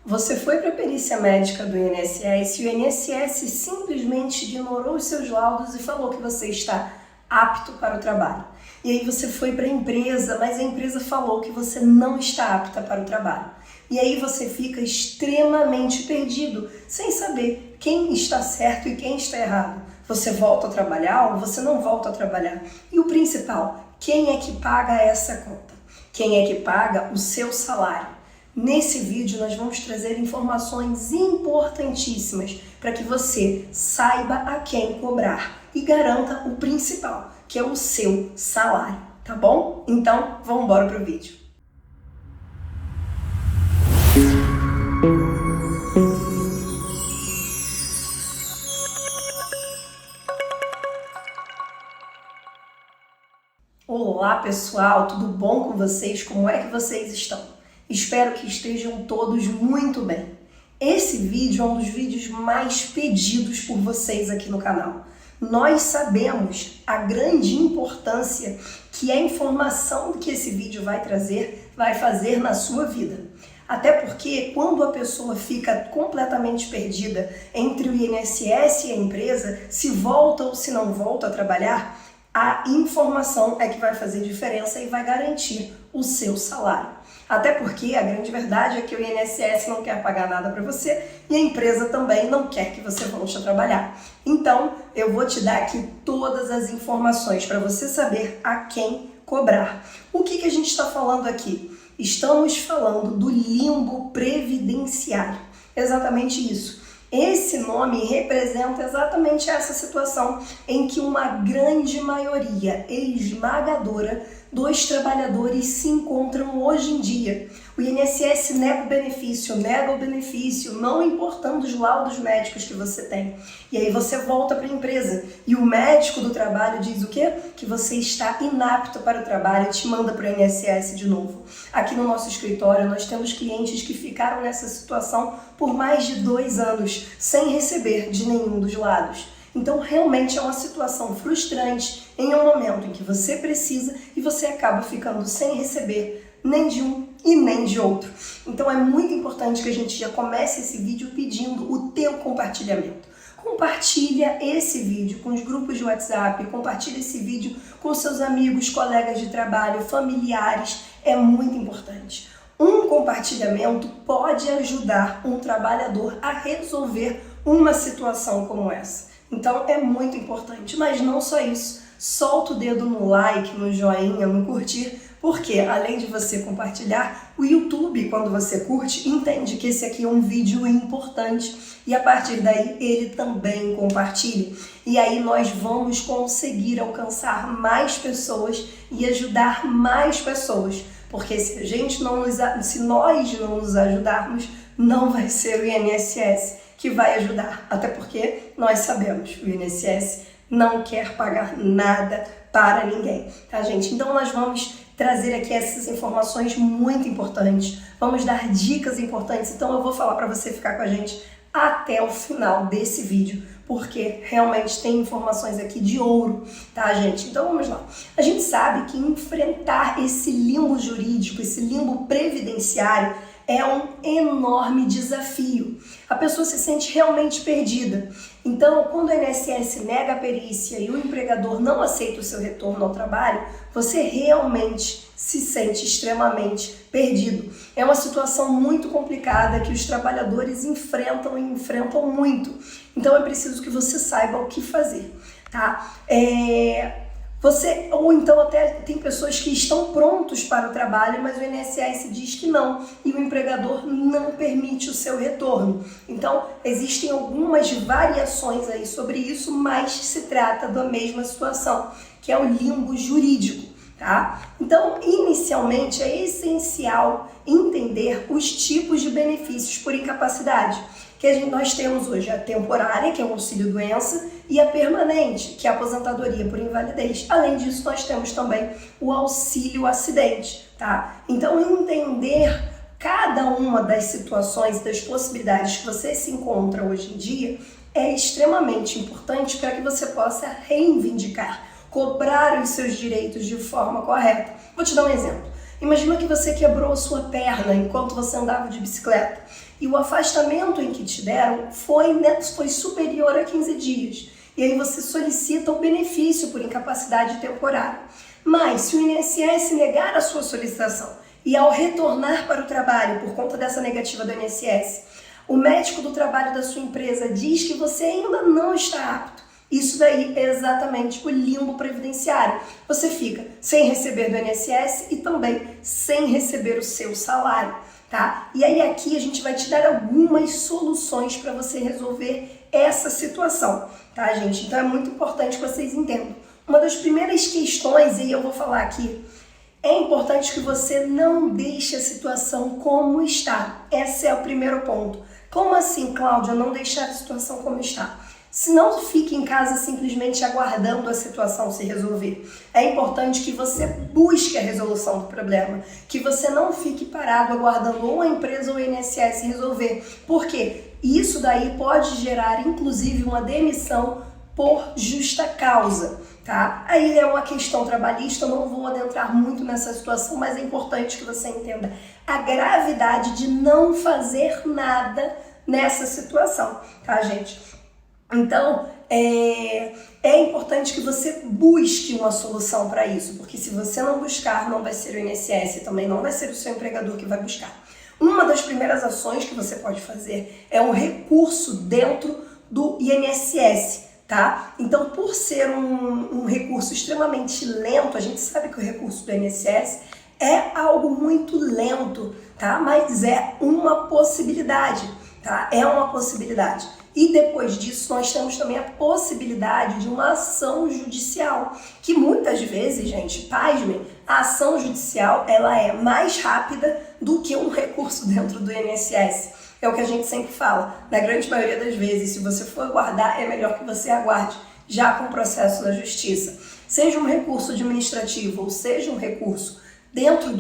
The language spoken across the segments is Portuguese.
Você foi para a perícia médica do INSS e o INSS simplesmente ignorou os seus laudos e falou que você está apto para o trabalho. E aí você foi para a empresa, mas a empresa falou que você não está apta para o trabalho. E aí você fica extremamente perdido, sem saber quem está certo e quem está errado. Você volta a trabalhar ou você não volta a trabalhar? E o principal, quem é que paga essa conta? Quem é que paga o seu salário? Nesse vídeo nós vamos trazer informações importantíssimas para que você saiba a quem cobrar e garanta o principal, que é o seu salário, tá bom? Então, vamos embora pro vídeo. Olá pessoal, tudo bom com vocês? Como é que vocês estão? Espero que estejam todos muito bem. Esse vídeo é um dos vídeos mais pedidos por vocês aqui no canal. Nós sabemos a grande importância que a informação que esse vídeo vai trazer vai fazer na sua vida. Até porque quando a pessoa fica completamente perdida entre o INSS e a empresa, se volta ou se não volta a trabalhar, a informação é que vai fazer diferença e vai garantir o seu salário. Até porque a grande verdade é que o INSS não quer pagar nada para você e a empresa também não quer que você volte a trabalhar. Então, eu vou te dar aqui todas as informações para você saber a quem cobrar. O que a gente está falando aqui? Estamos falando do limbo previdenciário. Exatamente isso. Esse nome representa exatamente essa situação em que uma grande maioria esmagadora dos trabalhadores se encontram hoje em dia. O INSS nega o benefício, não importando os laudos médicos que você tem. E aí você volta para a empresa e o médico do trabalho diz o quê? Que você está inapto para o trabalho e te manda para o INSS de novo. Aqui no nosso escritório nós temos clientes que ficaram nessa situação por mais de 2 anos, sem receber de nenhum dos lados. Então, realmente é uma situação frustrante em um momento em que você precisa e você acaba ficando sem receber nem de um e nem de outro. Então, é muito importante que a gente já comece esse vídeo pedindo o teu compartilhamento. Compartilha esse vídeo com os grupos de WhatsApp, compartilha esse vídeo com seus amigos, colegas de trabalho, familiares. É muito importante. Um compartilhamento pode ajudar um trabalhador a resolver uma situação como essa. Então é muito importante, mas não só isso, solta o dedo no like, no joinha, no curtir, porque além de você compartilhar, o YouTube, quando você curte, entende que esse aqui é um vídeo importante e a partir daí ele também compartilha. E aí nós vamos conseguir alcançar mais pessoas e ajudar mais pessoas, porque se nós não nos ajudarmos, não vai ser o INSS que vai ajudar, até porque nós sabemos que o INSS não quer pagar nada para ninguém, tá gente? Então nós vamos trazer aqui essas informações muito importantes, vamos dar dicas importantes, então eu vou falar para você ficar com a gente até o final desse vídeo, porque realmente tem informações aqui de ouro, tá gente? Então vamos lá. A gente sabe que enfrentar esse limbo jurídico, esse limbo previdenciário, é um enorme desafio. A pessoa se sente realmente perdida. Então, quando o INSS nega a perícia e o empregador não aceita o seu retorno ao trabalho, você realmente se sente extremamente perdido. É uma situação muito complicada que os trabalhadores enfrentam e enfrentam muito. Então, é preciso que você saiba o que fazer, tá? Ou então até tem pessoas que estão prontos para o trabalho, mas o INSS diz que não, e o empregador não permite o seu retorno. Então, existem algumas variações aí sobre isso, mas se trata da mesma situação, que é o limbo jurídico, tá? Então, inicialmente, é essencial entender os tipos de benefícios por incapacidade, que nós temos hoje a temporária, que é o auxílio-doença, e a permanente, que é a aposentadoria por invalidez. Além disso, nós temos também o auxílio-acidente, tá? Então, entender cada uma das situações, das possibilidades que você se encontra hoje em dia, é extremamente importante para que você possa reivindicar, cobrar os seus direitos de forma correta. Vou te dar um exemplo. Imagina que você quebrou a sua perna enquanto você andava de bicicleta. e o afastamento em que te deram foi superior a 15 dias. E aí você solicita o benefício por incapacidade temporária. Mas se o INSS negar a sua solicitação e ao retornar para o trabalho por conta dessa negativa do INSS, o médico do trabalho da sua empresa diz que você ainda não está apto, isso daí é exatamente o limbo previdenciário. Você fica sem receber do INSS e também sem receber o seu salário, tá? E aí aqui a gente vai te dar algumas soluções para você resolver essa situação, tá, gente? Então é muito importante que vocês entendam. Uma das primeiras questões, e eu vou falar aqui, é importante que você não deixe a situação como está. Esse é o primeiro ponto. Como assim, Cláudia, não deixar a situação como está? Se não fique em casa simplesmente aguardando a situação se resolver. É importante que você busque a resolução do problema, que você não fique parado aguardando ou a empresa ou o INSS resolver. Por quê? Isso daí pode gerar, inclusive, uma demissão por justa causa, tá? Aí é uma questão trabalhista, eu não vou adentrar muito nessa situação, mas é importante que você entenda a gravidade de não fazer nada nessa situação, tá, gente? Então, é importante que você busque uma solução para isso, porque se você não buscar, não vai ser o INSS, também não vai ser o seu empregador que vai buscar. Uma das primeiras ações que você pode fazer é um recurso dentro do INSS, tá? Então, por ser um recurso extremamente lento, a gente sabe que o recurso do INSS é algo muito lento, tá? Mas é uma possibilidade, tá? É uma possibilidade. E depois disso, nós temos também a possibilidade de uma ação judicial, que muitas vezes, gente, pasmem, a ação judicial ela é mais rápida do que um recurso dentro do INSS. É o que a gente sempre fala. Na grande maioria das vezes, se você for aguardar, é melhor que você aguarde já com o processo na justiça. Seja um recurso administrativo ou seja um recurso dentro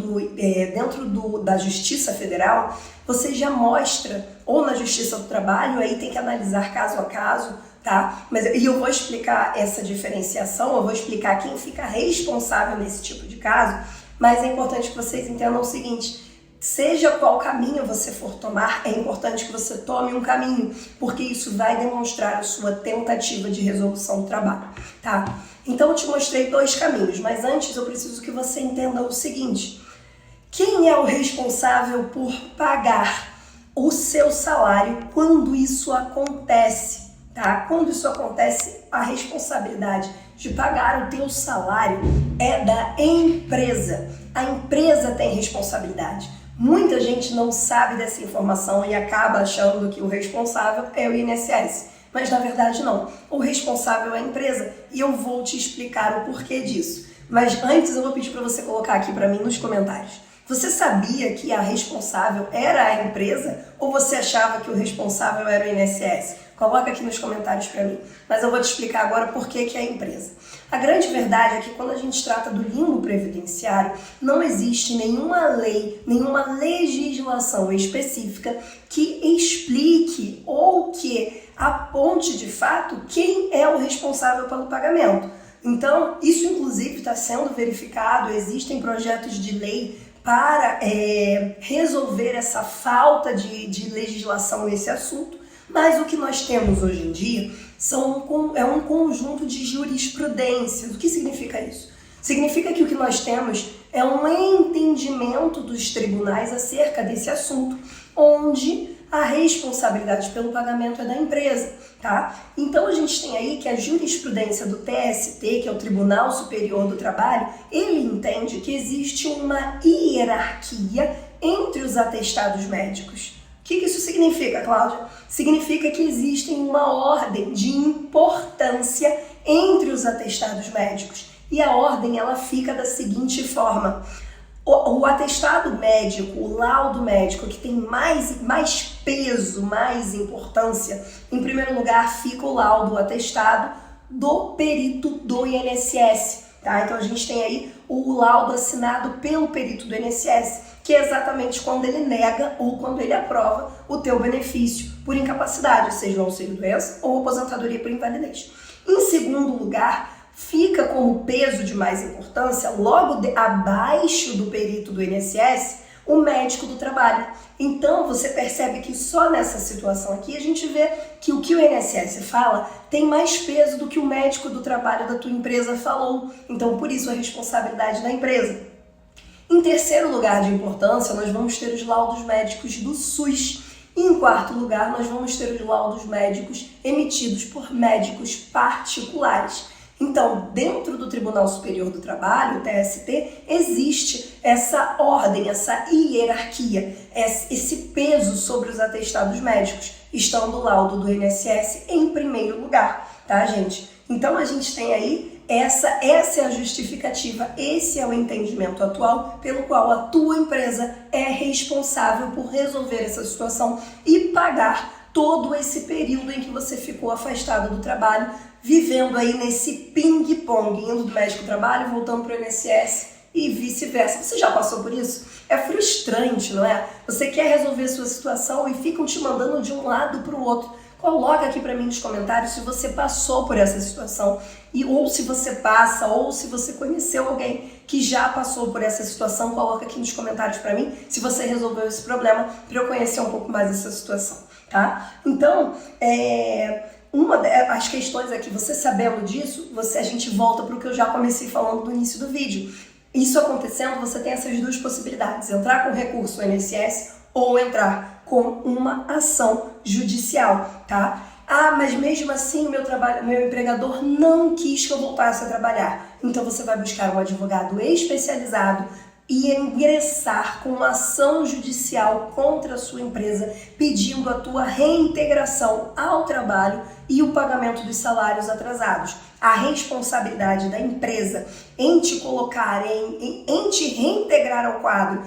da Justiça Federal, você já mostra, ou na Justiça do Trabalho, aí tem que analisar caso a caso, tá? E eu vou explicar essa diferenciação, eu vou explicar quem fica responsável nesse tipo de caso, mas é importante que vocês entendam o seguinte: seja qual caminho você for tomar, é importante que você tome um caminho, porque isso vai demonstrar a sua tentativa de resolução do trabalho, tá? Então eu te mostrei 2 caminhos, mas antes eu preciso que você entenda o seguinte: quem é o responsável por pagar o seu salário quando isso acontece, tá? Quando isso acontece, a responsabilidade de pagar o teu salário é da empresa. A empresa tem responsabilidade. Muita gente não sabe dessa informação e acaba achando que o responsável é o INSS. Mas na verdade não, o responsável é a empresa e eu vou te explicar o porquê disso. Mas antes eu vou pedir para você colocar aqui para mim nos comentários. Você sabia que a responsável era a empresa ou você achava que o responsável era o INSS? Coloca aqui nos comentários para mim. Mas eu vou te explicar agora por que é a empresa. A grande verdade é que quando a gente trata do limbo previdenciário, não existe nenhuma lei, nenhuma legislação específica que explique ou que aponte de fato quem é o responsável pelo pagamento. Então, isso inclusive está sendo verificado, existem projetos de lei para resolver essa falta de legislação nesse assunto, mas o que nós temos hoje em dia é um conjunto de jurisprudências. O que significa isso? Significa que o que nós temos é um entendimento dos tribunais acerca desse assunto, onde a responsabilidade pelo pagamento é da empresa, tá? Então a gente tem aí que a jurisprudência do TST, que é o Tribunal Superior do Trabalho, ele entende que existe uma hierarquia entre os atestados médicos. O que isso significa, Cláudia? Significa que existe uma ordem de importância entre os atestados médicos. E a ordem ela fica da seguinte forma: o atestado médico, o laudo médico que tem mais peso, mais importância, em primeiro lugar fica o laudo, o atestado do perito do INSS, tá? Então a gente tem aí o laudo assinado pelo perito do INSS, que é exatamente quando ele nega ou quando ele aprova o teu benefício por incapacidade, seja o auxílio-doença ou aposentadoria por invalidez. Em segundo lugar, fica como peso de mais importância, logo abaixo do perito do INSS, o médico do trabalho. Então você percebe que só nessa situação aqui a gente vê que o INSS fala tem mais peso do que o médico do trabalho da tua empresa falou. Então por isso a responsabilidade da empresa. Em terceiro lugar de importância, nós vamos ter os laudos médicos do SUS. E em quarto lugar, nós vamos ter os laudos médicos emitidos por médicos particulares. Então, dentro do Tribunal Superior do Trabalho, o TST, existe essa ordem, essa hierarquia, esse peso sobre os atestados médicos, estando o laudo do INSS em primeiro lugar, tá, gente? Então, a gente tem aí essa é a justificativa, esse é o entendimento atual pelo qual a tua empresa é responsável por resolver essa situação e pagar todo esse período em que você ficou afastado do trabalho, vivendo aí nesse ping-pong, indo do médico do trabalho, voltando para o INSS e vice-versa. Você já passou por isso? É frustrante, não é? Você quer resolver a sua situação e ficam te mandando de um lado para o outro. Coloca aqui para mim nos comentários se você passou por essa situação, ou se você passa, ou se você conheceu alguém que já passou por essa situação. Coloca aqui nos comentários para mim se você resolveu esse problema, para eu conhecer um pouco mais dessa situação, tá? Então, uma das questões aqui, você sabendo disso, a gente volta para o que eu já comecei falando no início do vídeo. Isso acontecendo, você tem essas duas possibilidades: entrar com recurso no INSS ou entrar com uma ação judicial, tá? Ah, mas mesmo assim meu empregador não quis que eu voltasse a trabalhar. Então você vai buscar um advogado especializado e ingressar com uma ação judicial contra a sua empresa, pedindo a tua reintegração ao trabalho e o pagamento dos salários atrasados. A responsabilidade da empresa em te colocar, em te reintegrar ao quadro,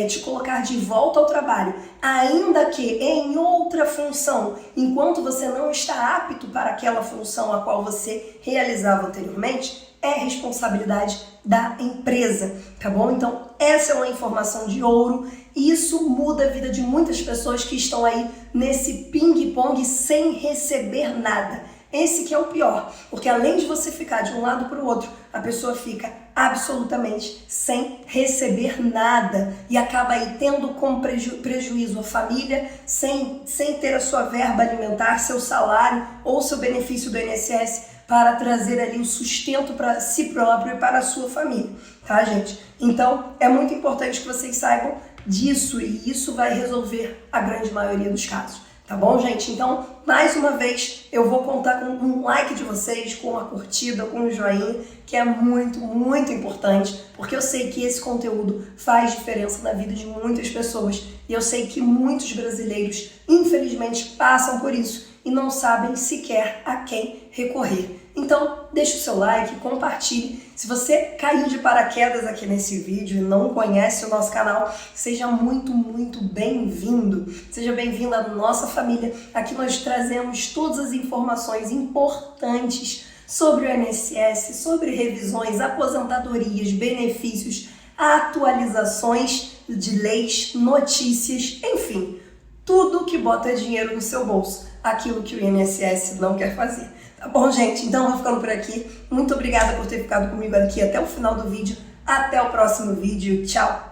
te colocar de volta ao trabalho, ainda que em outra função, enquanto você não está apto para aquela função a qual você realizava anteriormente, é responsabilidade da empresa, tá bom? Então, essa é uma informação de ouro e isso muda a vida de muitas pessoas que estão aí nesse ping-pong sem receber nada. Esse que é o pior, porque além de você ficar de um lado para o outro, a pessoa fica absolutamente sem receber nada e acaba aí tendo como prejuízo a família, sem ter a sua verba alimentar, seu salário ou seu benefício do INSS para trazer ali o sustento para si próprio e para a sua família, tá, gente? Então, é muito importante que vocês saibam disso e isso vai resolver a grande maioria dos casos. Tá bom, gente? Então, mais uma vez, eu vou contar com um like de vocês, com a curtida, com um joinha, que é muito, muito importante, porque eu sei que esse conteúdo faz diferença na vida de muitas pessoas e eu sei que muitos brasileiros, infelizmente, passam por isso e não sabem sequer a quem recorrer. Então, deixa o seu like, compartilhe. Se você caiu de paraquedas aqui nesse vídeo e não conhece o nosso canal, seja muito, muito bem-vindo. Seja bem-vindo à nossa família. Aqui nós trazemos todas as informações importantes sobre o INSS, sobre revisões, aposentadorias, benefícios, atualizações de leis, notícias, enfim, tudo que bota dinheiro no seu bolso, aquilo que o INSS não quer fazer. Tá bom, gente? Então, vou ficando por aqui. Muito obrigada por ter ficado comigo aqui até o final do vídeo. Até o próximo vídeo. Tchau!